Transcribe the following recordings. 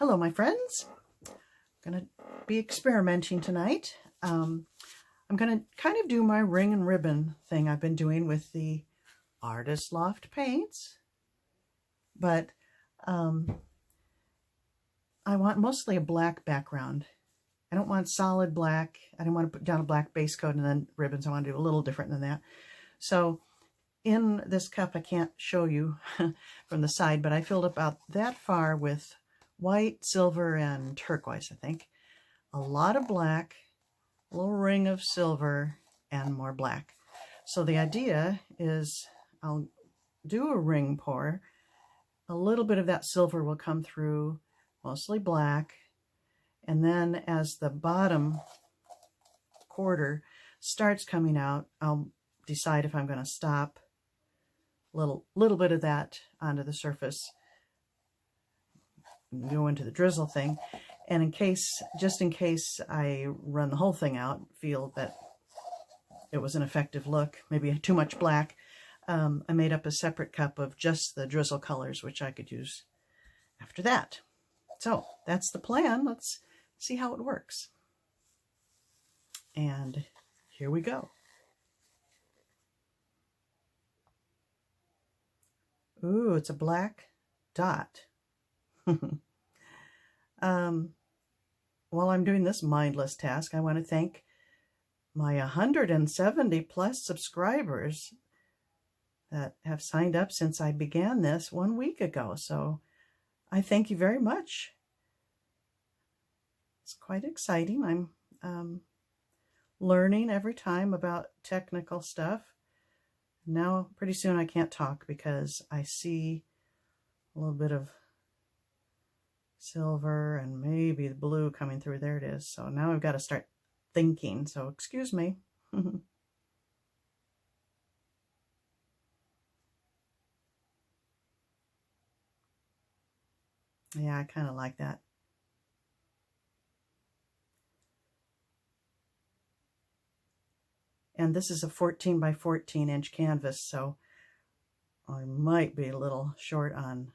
Hello, my friends. I'm going to be experimenting tonight. I'm going to kind of do my ring and ribbon thing I've been doing with the Artist Loft paints, but I want mostly a black background. I don't want solid black. I don't want to put down a black base coat and then ribbons. I want to do a little different than that. So in this cup, I can't show you from the side, but I filled about that far with white, silver, and turquoise, I think. A lot of black, a little ring of silver, and more black. So the idea is I'll do a ring pour. A little bit of that silver will come through, mostly black. And then as the bottom quarter starts coming out, I'll decide if I'm going to stop. Little bit of that onto the surface, go into the drizzle thing, and just in case I run the whole thing out, feel that it was an effective look, maybe too much black, I made up a separate cup of just the drizzle colors, which I could use after that. So that's the plan. Let's see how it works. And here we go. Ooh, it's a black dot. While I'm doing this mindless task, I want to thank my 170 plus subscribers that have signed up since I began this 1 week ago. So I thank you very much. It's quite exciting. I'm learning every time about technical stuff. Now, pretty soon I can't talk because I see a little bit of silver and maybe the blue coming through. There it is. So now I've got to start thinking. So excuse me. Yeah, I kind of like that. And this is a 14 by 14 inch canvas, so I might be a little short on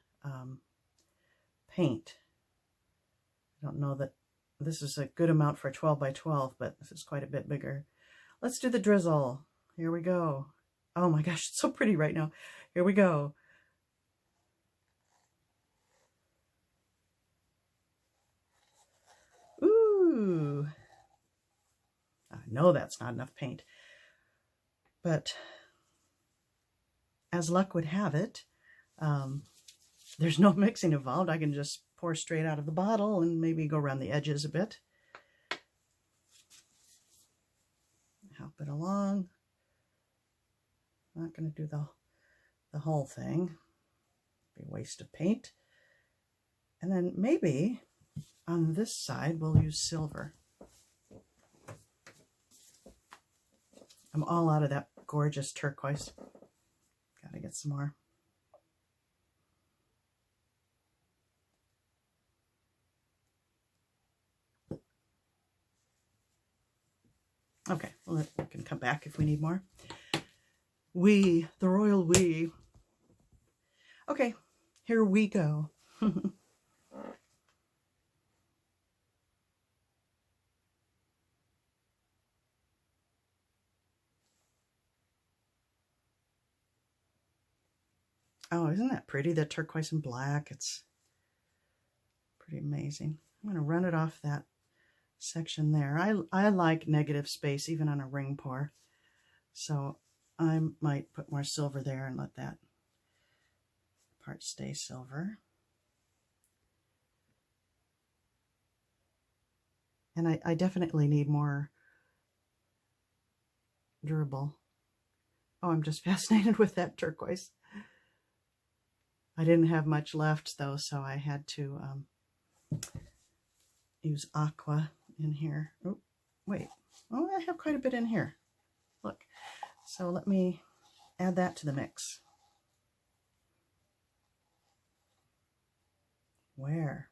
paint. I don't know that this is a good amount for a 12 by 12, but this is quite a bit bigger. Let's do the drizzle. Here we go. Oh my gosh, it's so pretty right now. Here we go. Ooh. I know that's not enough paint. But as luck would have it, there's no mixing involved. I can just pour straight out of the bottle and maybe go around the edges a bit. Help it along. I'm not going to do the whole thing. Be a waste of paint. And then maybe on this side we'll use silver. I'm all out of that gorgeous turquoise. Gotta get some more. Okay, well, we can come back if we need more. We, the royal we. Okay, here we go. Oh, isn't that pretty? The turquoise and black. It's pretty amazing. I'm going to run it off that section there. I like negative space even on a ring pour. So I might put more silver there and let that part stay silver. And I definitely need more durable. Oh, I'm just fascinated with that turquoise. I didn't have much left though, so I had to use aqua in here. Oh, wait. Oh, I have quite a bit in here. Look. So let me add that to the mix. Where?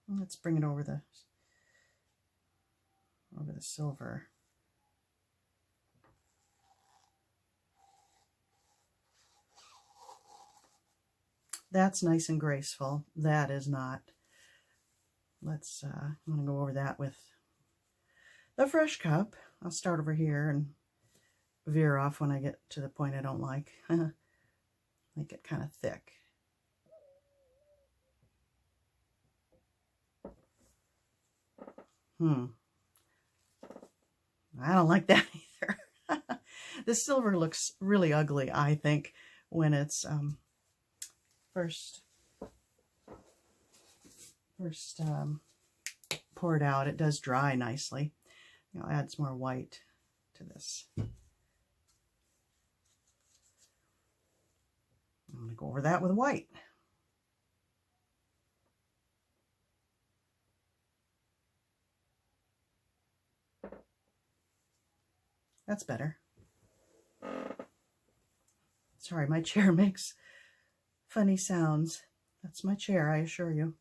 Let's bring it over the silver. That's nice and graceful. That is not. Let's, I'm going to go over that with the fresh cup. I'll start over here and veer off when I get to the point I don't like. Make it kind of thick. I don't like that either. The silver looks really ugly, I think, when it's first poured out. It does dry nicely. I'll add some more white to this. I'm going to go over that with white. That's better. Sorry, my chair makes funny sounds. That's my chair, I assure you.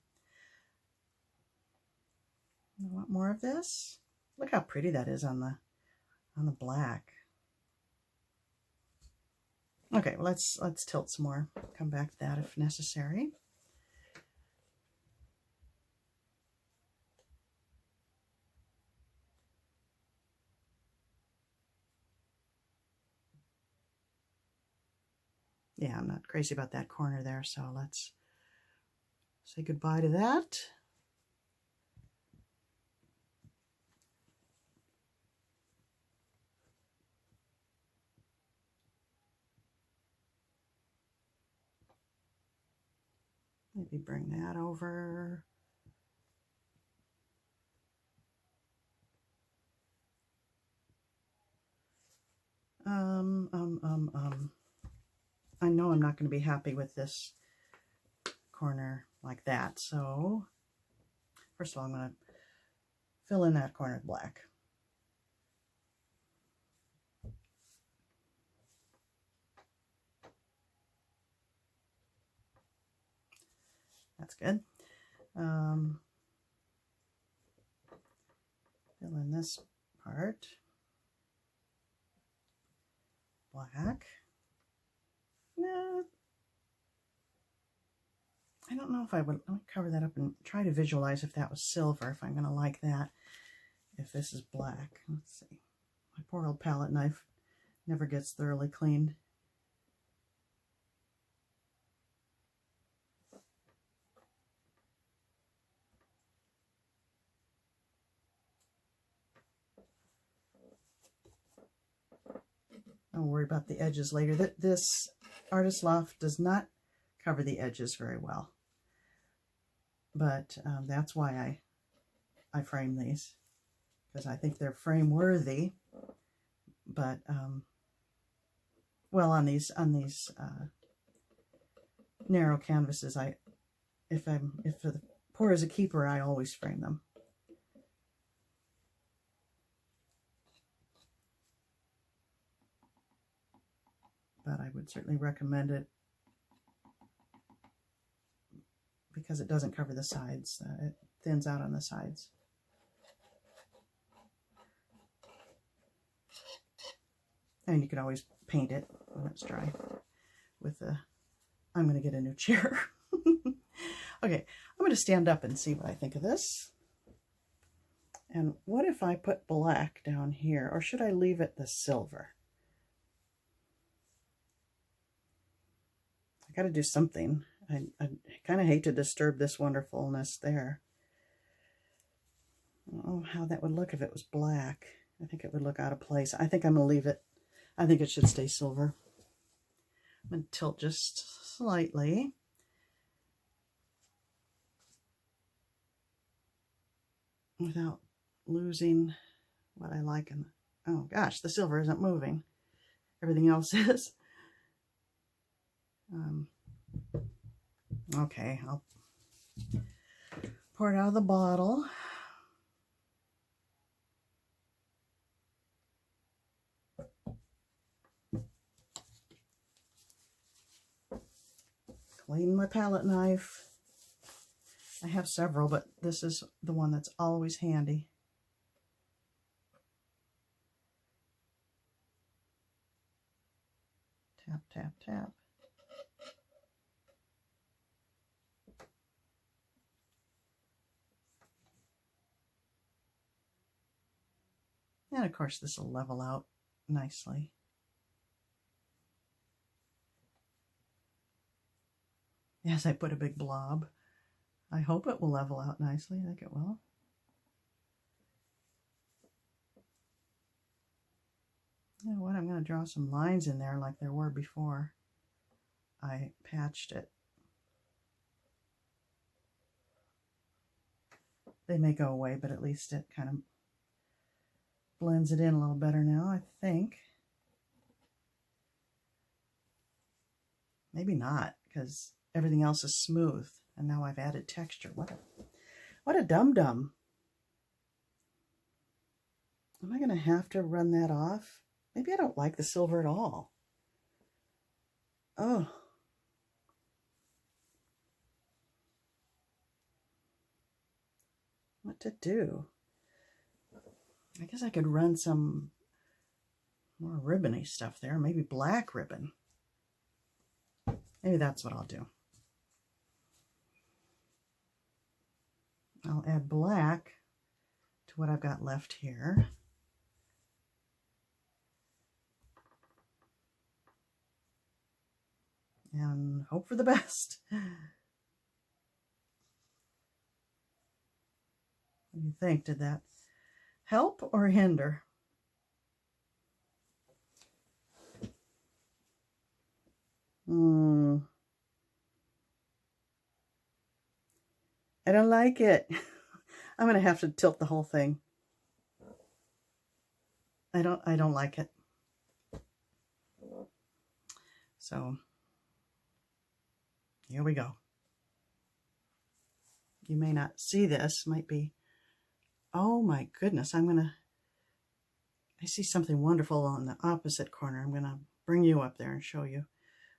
I want more of this. Look how pretty that is on the black. Okay, well, let's tilt some more. Come back to that if necessary. Yeah, I'm not crazy about that corner there, so let's say goodbye to that. Maybe bring that over. I know I'm not going to be happy with this corner like that, so first of all, I'm going to fill in that corner with black. That's good. Fill in this part. Black. No, I don't know if I would. Let me cover that up and try to visualize if that was silver, if I'm going to like that, if this is black. Let's see. My poor old palette knife never gets thoroughly cleaned. Don't worry about the edges later. This Artist Loft does not cover the edges very well, but that's why I frame these, because I think they're frame worthy. But well, on these narrow canvases, if the pour is a keeper, I always frame them. But I would certainly recommend it because it doesn't cover the sides. It thins out on the sides. And you can always paint it when it's dry with the, I'm going to get a new chair. Okay, I'm going to stand up and see what I think of this. And what if I put black down here, or should I leave it the silver? I got to do something. I kind of hate to disturb this wonderfulness there. I don't know how that would look if it was black. I think it would look out of place. I think I'm going to leave it. I think it should stay silver. I'm going to tilt just slightly. Without losing what I like. And oh gosh, the silver isn't moving. Everything else is. Okay, I'll pour it out of the bottle. Clean my palette knife. I have several, but this is the one that's always handy. Tap, tap, tap. And of course this will level out nicely. Yes, I put a big blob. I hope it will level out nicely. I think it will. You know what? I'm going to draw some lines in there like there were before I patched it. They may go away, but at least it kind of blends it in a little better now, I think. Maybe not, because everything else is smooth, and now I've added texture. What a dum-dum. Am I going to have to run that off? Maybe I don't like the silver at all. Oh. What to do? I guess I could run some more ribbony stuff there. Maybe black ribbon. Maybe that's what I'll do. I'll add black to what I've got left here. And hope for the best. What do you think? Did that help or hinder? I don't like it. I'm going to have to tilt the whole thing. I don't like it. So here we go. You may not see this, might be, oh my goodness, I see something wonderful on the opposite corner. I'm going to bring you up there and show you.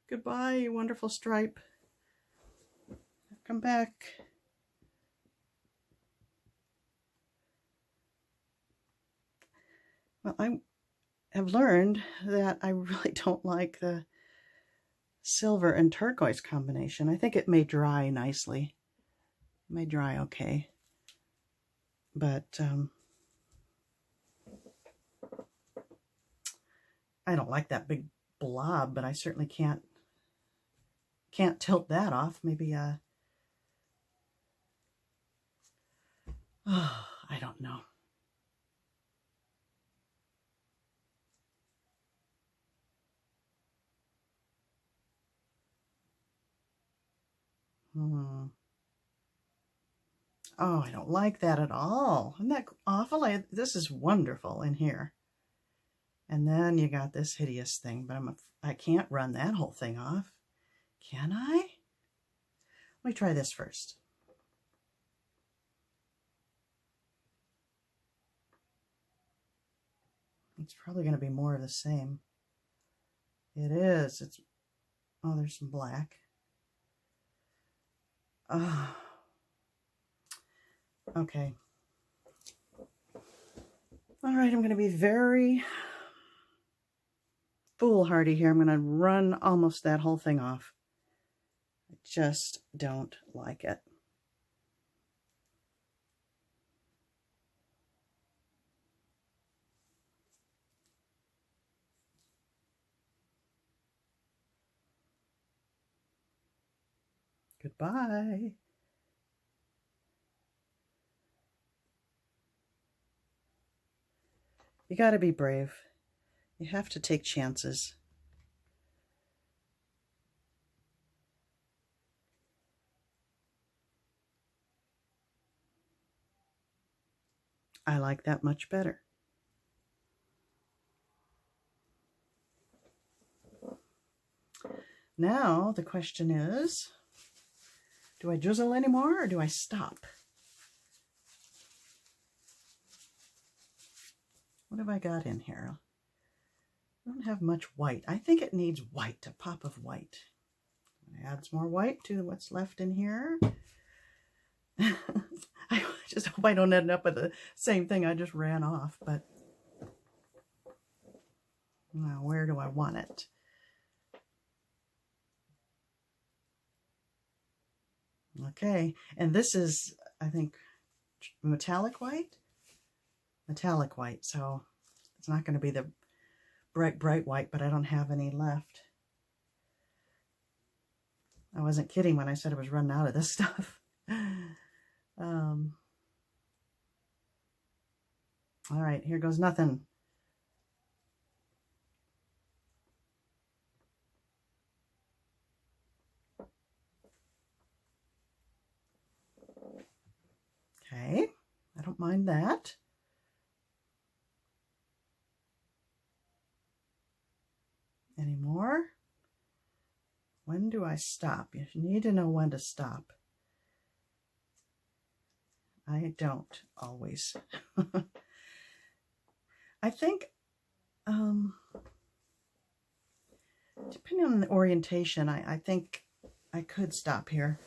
Goodbye, you wonderful stripe. Come back. Well, I have learned that I really don't like the silver and turquoise combination. I think it may dry nicely. It may dry okay. But I don't like that big blob, but I certainly can't tilt that off. Maybe I don't know. Oh, I don't like that at all. Isn't that awful? This is wonderful in here. And then you got this hideous thing, but I can't run that whole thing off. Can I? Let me try this first. It's probably going to be more of the same. It is. Oh, there's some black. Oh. Okay. All right, I'm going to be very foolhardy here. I'm going to run almost that whole thing off. I just don't like it. Goodbye. You got to be brave. You have to take chances. I like that much better. Now the question is, do I drizzle anymore or do I stop? What have I got in here? I don't have much white. I think it needs white, a pop of white. Add some more white to what's left in here. I just hope I don't end up with the same thing I just ran off, but now where do I want it? Okay, and this is, I think, metallic white? Metallic white, so It's not going to be the bright white, but I don't have any left. I wasn't kidding when I said I was running out of this stuff. All right, here goes nothing. Okay, I don't mind that. Any more? When do I stop? You need to know when to stop. I don't always. I think, depending on the orientation, I think I could stop here.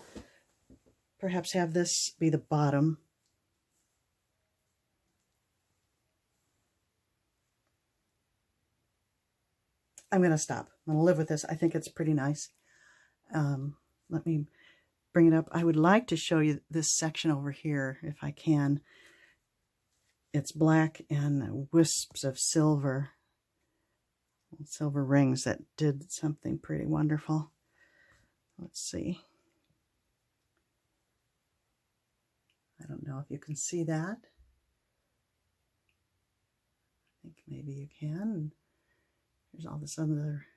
Perhaps have this be the bottom. I'm going to stop. I'm going to live with this. I think it's pretty nice. Let me bring it up. I would like to show you this section over here, if I can. It's black and wisps of silver. Silver rings that did something pretty wonderful. Let's see. I don't know if you can see that. I think maybe you can. There's all this other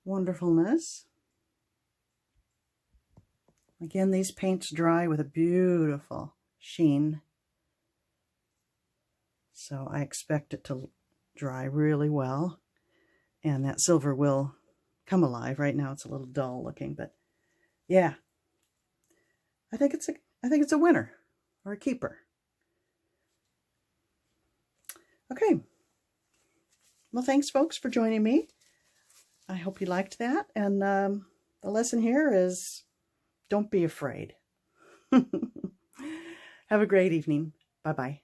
wonderfulness. Again, these paints dry with a beautiful sheen. So I expect it to dry really well. And that silver will come alive. Right now it's a little dull looking, but yeah. I think it's a winner or a keeper. Okay. Well, thanks folks for joining me. I hope you liked that. And the lesson here is don't be afraid. Have a great evening. Bye-bye.